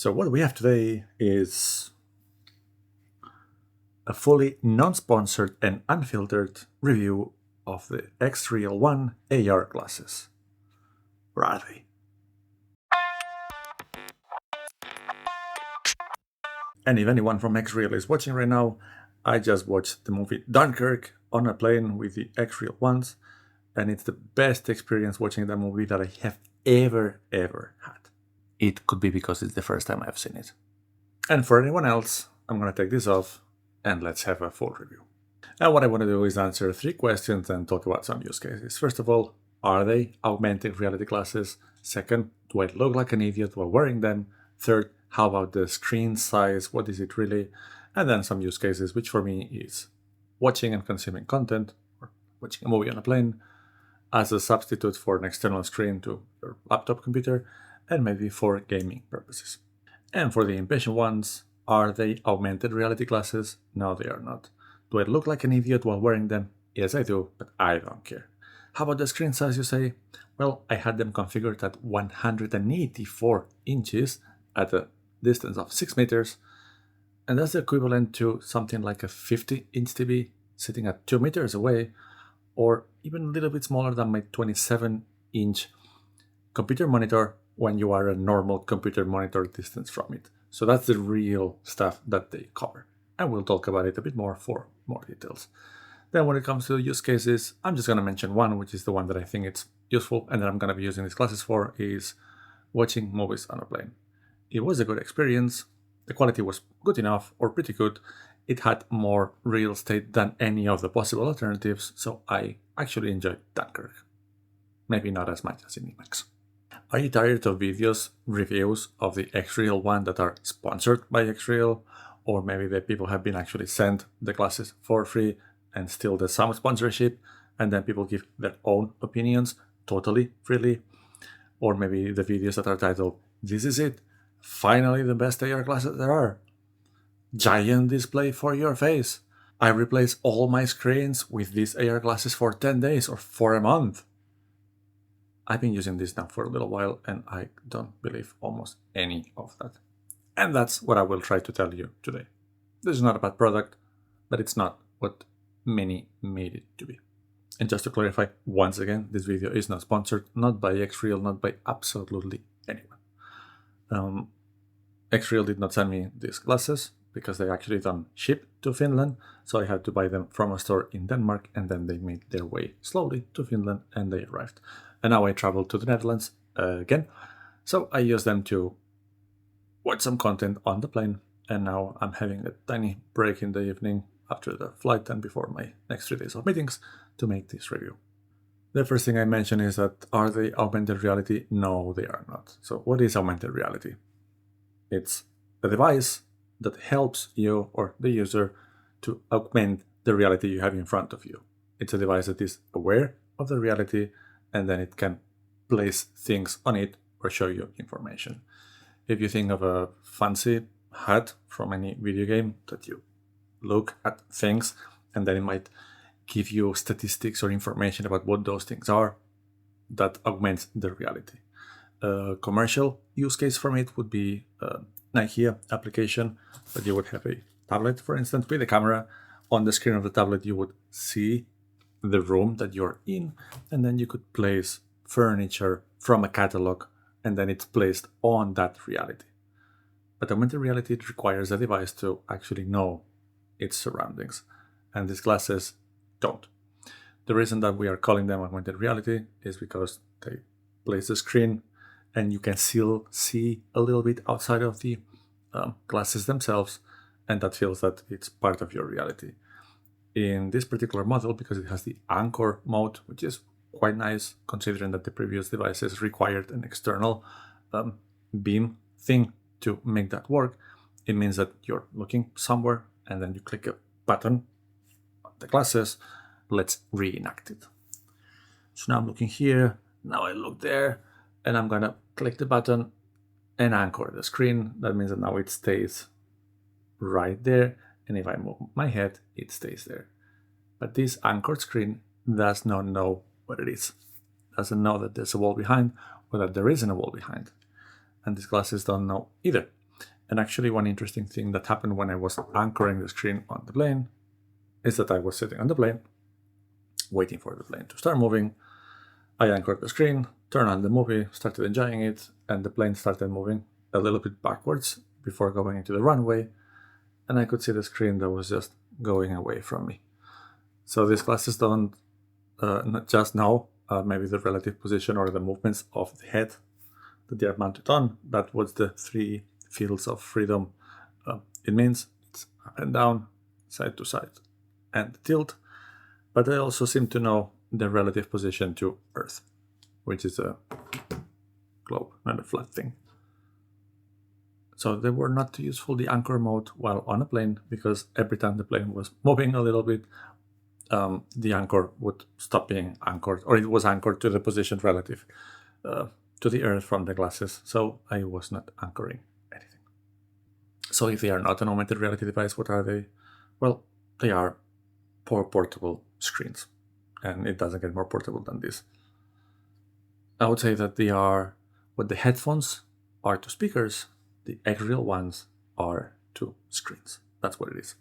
So what we have today is a fully non-sponsored and unfiltered review of the XReal One AR glasses. Where are they? And if anyone from XReal is watching right now, I just watched the movie Dunkirk on a plane with the XReal Ones, and it's the best experience watching that movie that I have ever had. It could be because it's the first time I've seen it. And for anyone else, I'm gonna take this off and let's have a full review. And what I want to do is answer 3 questions and talk about some use cases. First of all, are they augmented reality glasses? Second, do I look like an idiot while wearing them? Third, how about the screen size? What is it really? And then some use cases, which for me is watching and consuming content, or watching a movie on a plane, as a substitute for an external screen to your laptop computer, and maybe for gaming purposes. And for the impatient ones, are they augmented reality glasses? No, they are not. Do I look like an idiot while wearing them? Yes, I do, but I don't care. How about the screen size, you say? Well, I had them configured at 184 inches at a distance of 6 meters, and that's equivalent to something like a 50-inch TV sitting at 2 meters away, or even a little bit smaller than my 27-inch computer monitor when you are a normal computer monitor distance from it. So that's the real stuff that they cover. And we'll talk about it a bit more for more details. Then when it comes to use cases, I'm just going to mention one, which is the one that I think it's useful and that I'm going to be using these glasses for, is watching movies on a plane. It was a good experience. The quality was good enough, or pretty good. It had more real estate than any of the possible alternatives, so I actually enjoyed Dunkirk. Maybe not as much as in IMAX. Are you tired of reviews of the XReal One that are sponsored by XReal? Or maybe the people have been actually sent the glasses for free and still there's some sponsorship, and then people give their own opinions totally freely? Or maybe the videos that are titled, "This is it, finally the best AR glasses there are. Giant display for your face. I replace all my screens with these AR glasses for 10 days or for a month." I've been using this now for a little while and I don't believe almost any of that. And that's what I will try to tell you today. This is not a bad product, but it's not what many made it to be. And just to clarify, once again, this video is not sponsored, not by XReal, not by absolutely anyone. XReal did not send me these glasses because they actually don't ship to Finland, so I had to buy them from a store in Denmark, and then they made their way slowly to Finland and they arrived. And now I traveled to the Netherlands again, so I used them to watch some content on the plane, and now I'm having a tiny break in the evening after the flight and before my next 3 days of meetings to make this review. The first thing I mention is that, are they augmented reality? No, they are not. So what is augmented reality? It's a device that helps you or the user to augment the reality you have in front of you. It's a device that is aware of the reality, and then it can place things on it or show you information. If you think of a fancy hat from any video game that you look at things and then it might give you statistics or information about what those things are, that augments the reality. A commercial use case from it would be an IKEA application that you would have a tablet, for instance, with a camera. On the screen of the tablet, you would see the room that you're in, and then you could place furniture from a catalog, and then it's placed on that reality. But augmented reality requires a device to actually know its surroundings, and these glasses don't. The reason that we are calling them augmented reality is because they place the screen and you can still see a little bit outside of the glasses themselves, and that feels that it's part of your reality. In this particular model, because it has the anchor mode, which is quite nice considering that the previous devices required an external beam thing to make that work, it means that you're looking somewhere and then you click a button on the glasses. Let's reenact it. So now I'm looking here, now I look there, and I'm gonna click the button and anchor the screen. That means that now it stays right there, and if I move my head, it stays there. But this anchored screen does not know what it is. Doesn't know that there's a wall behind or that there isn't a wall behind. And these glasses don't know either. And actually one interesting thing that happened when I was anchoring the screen on the plane is that I was sitting on the plane, waiting for the plane to start moving. I anchored the screen, turned on the movie, started enjoying it, and the plane started moving a little bit backwards before going into the runway, and I could see the screen that was just going away from me. So these glasses don't not just know maybe the relative position or the movements of the head that they are mounted on. That was the 3 fields of freedom. It means it's up and down, side to side, and tilt. But they also seem to know the relative position to Earth, which is a globe, not a flat thing. So they were not useful, the anchor mode, while on a plane, because every time the plane was moving a little bit, the anchor would stop being anchored, or it was anchored to the position relative to the Earth from the glasses. So I was not anchoring anything. So if they are not an augmented reality device, what are they? Well, they are portable screens, and it doesn't get more portable than this. I would say that they are what the headphones are to speakers, the XReal ones are to screens. That's what it is.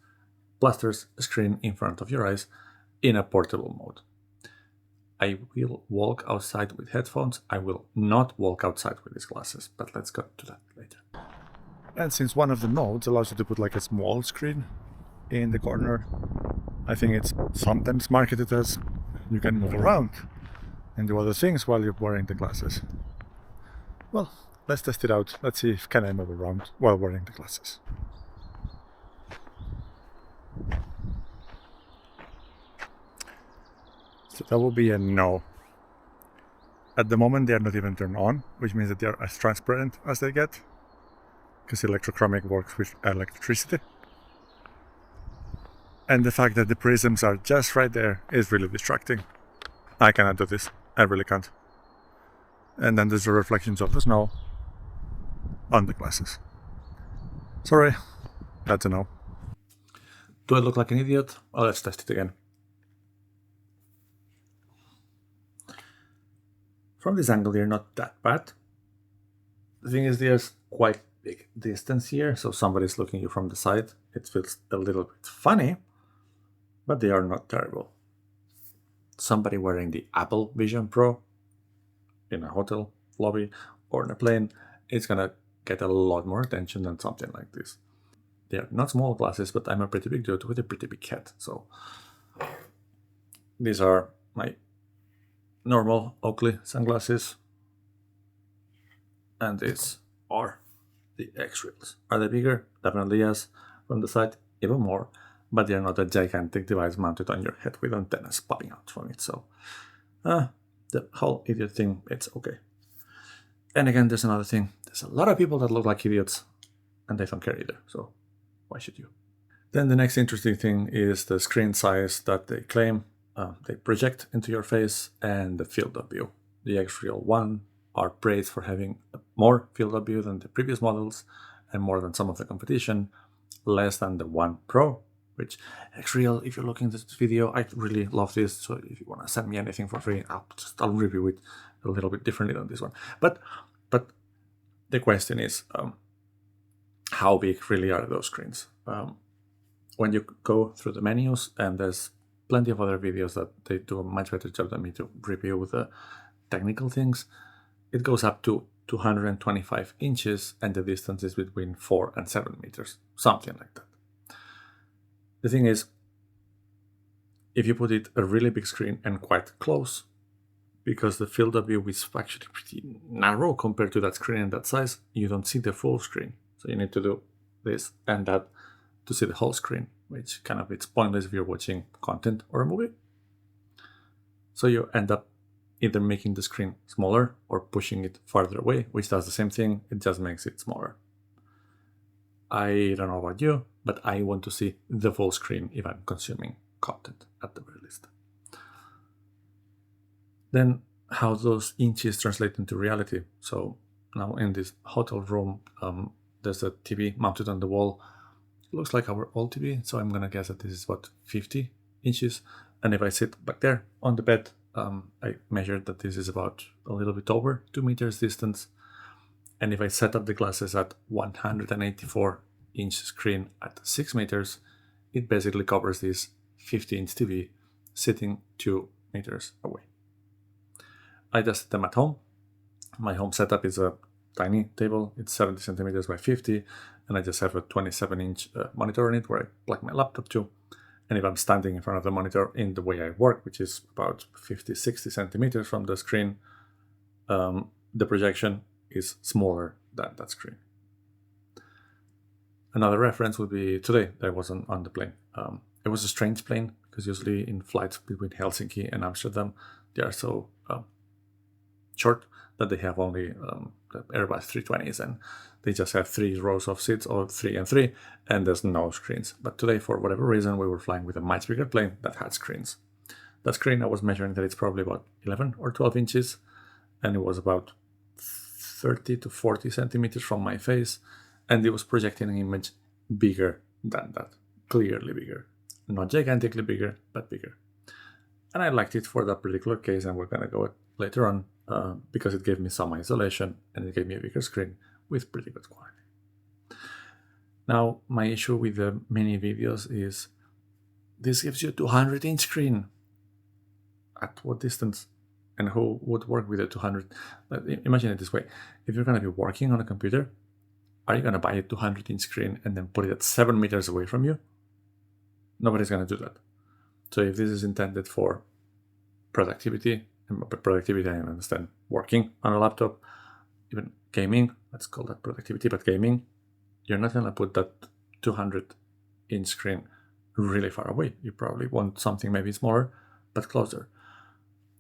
Blasters a screen in front of your eyes in a portable mode. I will walk outside with headphones. I will not walk outside with these glasses, but let's go to that later. And since one of the modes allows you to put like a small screen in the corner, I think it's sometimes marketed as you can move around and do other things while you're wearing the glasses. Well, let's test it out. Let's see if can I move around while wearing the glasses. So that will be a no. At the moment they are not even turned on, which means that they are as transparent as they get, because electrochromic works with electricity. And the fact that the prisms are just right there is really distracting. I cannot do this. I really can't. And then there's the reflections of the snow on the glasses. Sorry, that's a no. Do I look like an idiot? Oh, let's test it again. From this angle, they're not that bad. The thing is, there's quite big distance here, so somebody's looking you from the side. It feels a little bit funny, but they are not terrible. Somebody wearing the Apple Vision Pro in a hotel lobby or in a plane, it's gonna get a lot more attention than something like this. They are not small glasses, but I'm a pretty big dude with a pretty big head, so these are my normal Oakley sunglasses, and these are the XReals. Are they bigger? Definitely yes. From the side, even more, but they're not a gigantic device mounted on your head with antennas popping out from it. So the whole idiot thing, it's okay. And again, there's another thing. There's a lot of people that look like idiots and they don't care either. So why should you? Then the next interesting thing is the screen size that they claim they project into your face and the field of view. The XReal One are praised for having more field of view than the previous models and more than some of the competition, less than the One Pro, which XReal, if you're looking at this video, I really love this. So if you want to send me anything for free, I'll review it a little bit differently than this one. But the question is, how big really are those screens? When you go through the menus, and there's plenty of other videos that they do a much better job than me to review the technical things, it goes up to 225 inches and the distance is between 4 and 7 meters, something like that. The thing is, if you put it a really big screen and quite close, because the field of view is actually pretty narrow compared to that screen and that size, you don't see the full screen. So you need to do this and that to see the whole screen, which kind of it's pointless if you're watching content or a movie. So you end up either making the screen smaller or pushing it farther away, which does the same thing, it just makes it smaller. I don't know about you, but I want to see the full screen if I'm consuming content at the very least. Then how those inches translate into reality. So now in this hotel room, there's a TV mounted on the wall. It looks like our old TV, so I'm gonna guess that this is what, 50 inches. And if I sit back there on the bed, I measured that this is about a little bit over 2 meters distance. And if I set up the glasses at 184-inch screen at 6 meters, it basically covers this 50-inch TV sitting 2 meters away. I tested them at home. My home setup is a tiny table. It's 70 centimeters by 50, and I just have a 27-inch monitor on it where I plug my laptop to. And if I'm standing in front of the monitor in the way I work, which is about 50, 60 centimeters from the screen, the projection is smaller than that screen. Another reference would be today that I was on the plane. It was a strange plane because usually in flights between Helsinki and Amsterdam, they are so short that they have only the Airbus 320s, and they just have 3 rows of seats, or 3 and 3, and there's no screens. But today, for whatever reason, we were flying with a much bigger plane that had screens. That screen, I was measuring that it's probably about 11 or 12 inches, and it was about 30 to 40 centimeters from my face, and it was projecting an image bigger than that, clearly bigger. Not gigantically bigger, but bigger. And I liked it for that particular case, and we're going to go later on because it gave me some isolation and it gave me a bigger screen with pretty good quality. Now, my issue with the mini videos is this gives you a 200-inch screen. At what distance? And who would work with a 200? Imagine it this way. If you're going to be working on a computer, are you going to buy a 200-inch screen and then put it at 7 meters away from you? Nobody's going to do that. So if this is intended for productivity, and by productivity I understand working on a laptop, even gaming, let's call that productivity, but gaming, you're not going to put that 200-inch screen really far away. You probably want something maybe smaller, but closer.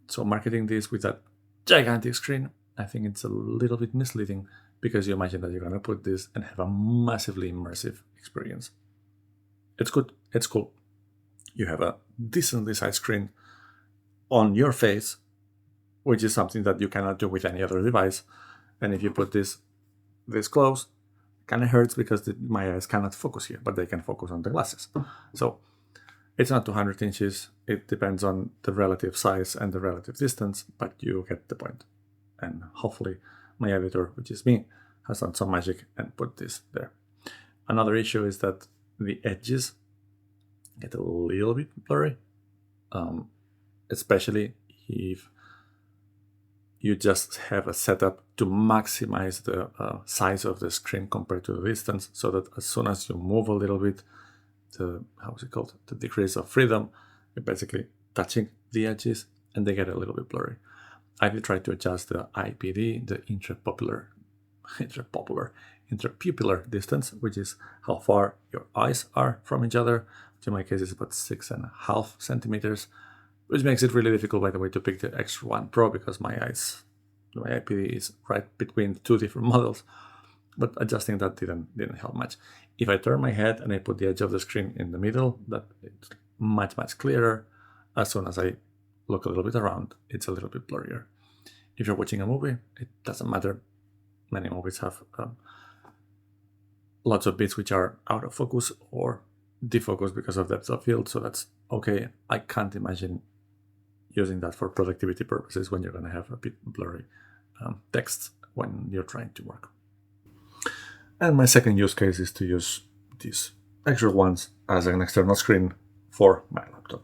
So marketing this with that gigantic screen, I think it's a little bit misleading, because you imagine that you're going to put this and have a massively immersive experience. It's good, it's cool. You have a decently sized screen on your face, which is something that you cannot do with any other device. And if you put this close, it kind of hurts because my eyes cannot focus here, but they can focus on the glasses. So it's not 200 inches. It depends on the relative size and the relative distance, but you get the point. And hopefully my editor, which is me, has done some magic and put this there. Another issue is that the edges get a little bit blurry, especially if you just have a setup to maximize the size of the screen compared to the distance, so that as soon as you move a little bit, the degrees of freedom, you're basically touching the edges and they get a little bit blurry. I will try to adjust the IPD, the interpupillar distance, which is how far your eyes are from each other, which in my case is about 6.5 centimeters, which makes it really difficult, by the way, to pick the XReal One Pro, because my IPD is right between 2 different models. But adjusting that didn't help much. If I turn my head and I put the edge of the screen in the middle, that it's much clearer. As soon as I look a little bit around, it's a little bit blurrier. If you're watching a movie, it doesn't matter. Many movies have lots of bits which are out of focus or defocused because of depth of field, so that's okay. I can't imagine using that for productivity purposes when you're going to have a bit blurry text when you're trying to work. And my second use case is to use these XReal Ones as an external screen for my laptop.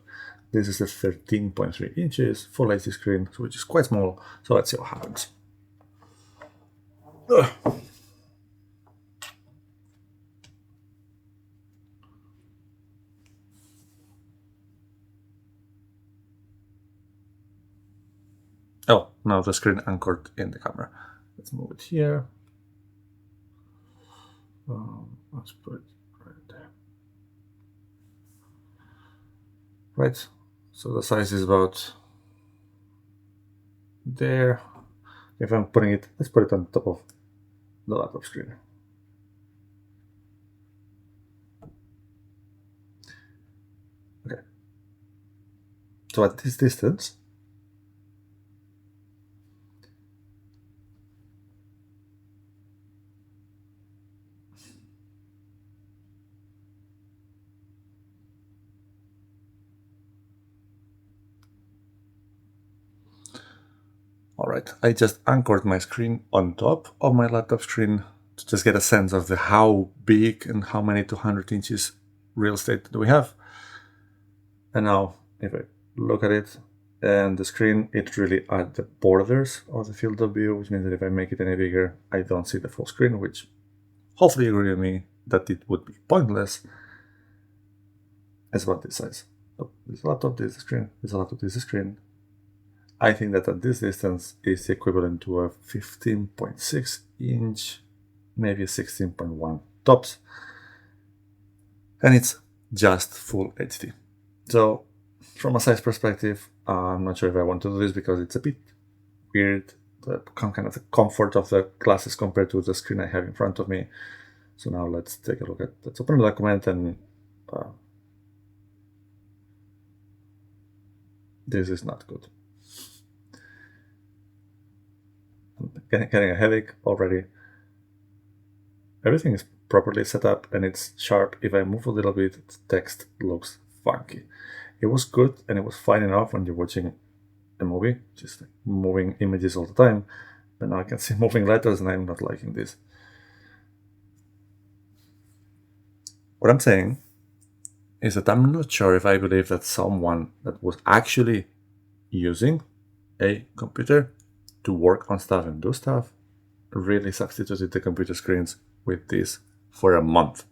This is a 13.3 inches full HD screen, which is quite small, so let's see what happens. Oh, now the screen anchored in the camera. Let's move it here. Let's put it right there. Right, so the size is about there. If I'm putting it, let's put it on top of the laptop screen. Okay. So at this distance, all Alright, I just anchored my screen on top of my laptop screen to just get a sense of how big and how many 200 inches real estate do we have. And now, if I look at it, and the screen, it's really at the borders of the field of view, which means that if I make it any bigger, I don't see the full screen, which hopefully you agree with me that it would be pointless. It's about this size. So this laptop, this is the screen, this laptop, this is the screen. I think that at this distance is equivalent to a 15.6 inch, maybe a 16.1 tops. And it's just full HD. So from a size perspective, I'm not sure if I want to do this because it's a bit weird, the kind of the comfort of the glasses compared to the screen I have in front of me. So now let's take a look at, let's open the document, and this is not good. I'm getting a headache already. Everything is properly set up and it's sharp. If I move a little bit, the text looks funky. It was good and it was fine enough when you're watching a movie, just like moving images all the time. But now I can see moving letters and I'm not liking this. What I'm saying is that I'm not sure if I believe that someone that was actually using a computer to work on stuff and do stuff really substituted the computer screens with this for a month.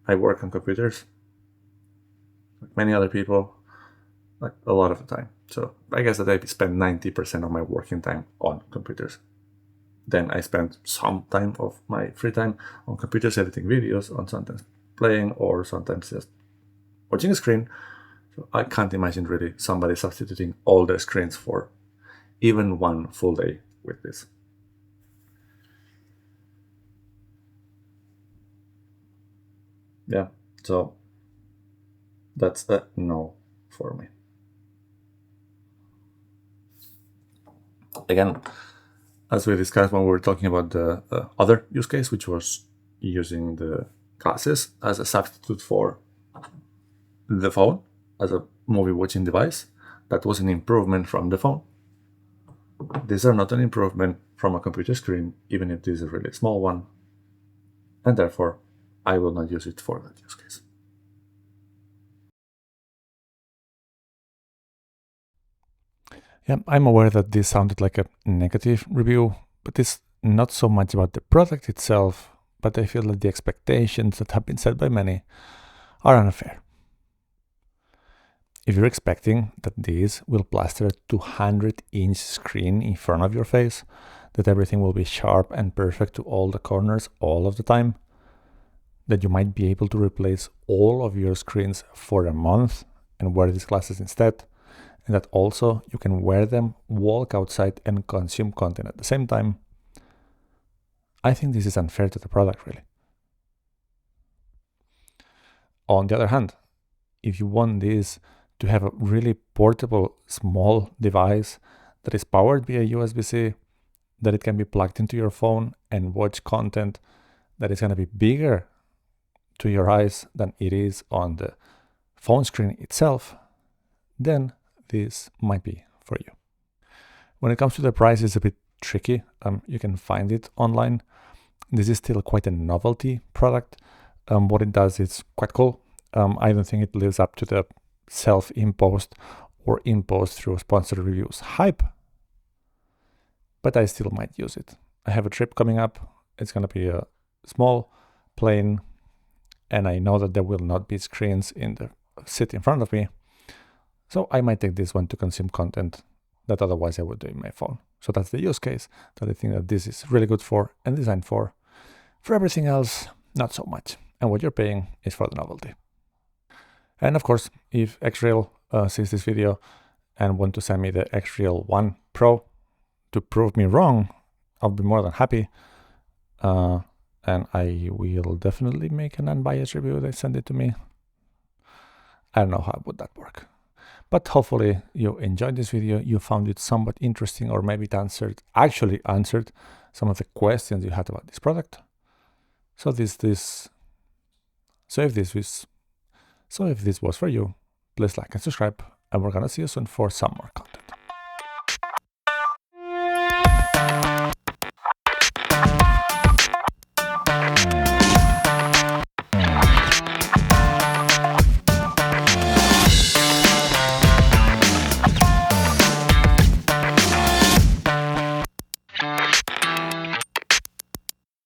I work on computers like many other people, like a lot of the time. So I guess that I spend 90% of my working time on computers. Then I spend some time of my free time on computers editing videos, on sometimes playing or sometimes just watching a screen. So I can't imagine really somebody substituting all their screens for even one full day with this. Yeah, so that's a no for me. Again, as we discussed when we were talking about the other use case, which was using the glasses as a substitute for the phone as a movie watching device, that was an improvement from the phone. These are not an improvement from a computer screen, even if this is a really small one, and therefore I will not use it for that use case. Yeah, I'm aware that this sounded like a negative review, but it's not so much about the product itself, but I feel that the expectations that have been set by many are unfair. If you're expecting that this will plaster a 200-inch screen in front of your face, that everything will be sharp and perfect to all the corners all of the time, that you might be able to replace all of your screens for a month and wear these glasses instead, and that also you can wear them, walk outside and consume content at the same time, I think this is unfair to the product, really. On the other hand, if you want this to have a really portable, small device that is powered via USB-C, that it can be plugged into your phone and watch content that is going to be bigger to your eyes than it is on the phone screen itself, then this might be for you. When it comes to the price, it's a bit tricky. You can find it online. This is still quite a novelty product. What it does is quite cool. I don't think it lives up to the self-imposed or imposed through sponsored reviews hype, but I still might use it. I have a trip coming up. It's going to be a small plane, and I know that there will not be screens in the seat in front of me. So I might take this one to consume content that otherwise I would do in my phone. So that's the use case that I think that this is really good for and designed for. For everything else, not so much. And what you're paying is for the novelty. And of course, if XReal sees this video and want to send me the XReal One Pro to prove me wrong, I'll be more than happy. And I will definitely make an unbiased review. They send it to me. I don't know how would that work. But hopefully you enjoyed this video. You found it somewhat interesting, or maybe it actually answered some of the questions you had about this product. So if this was for you, please like and subscribe, and we're gonna see you soon for some more content.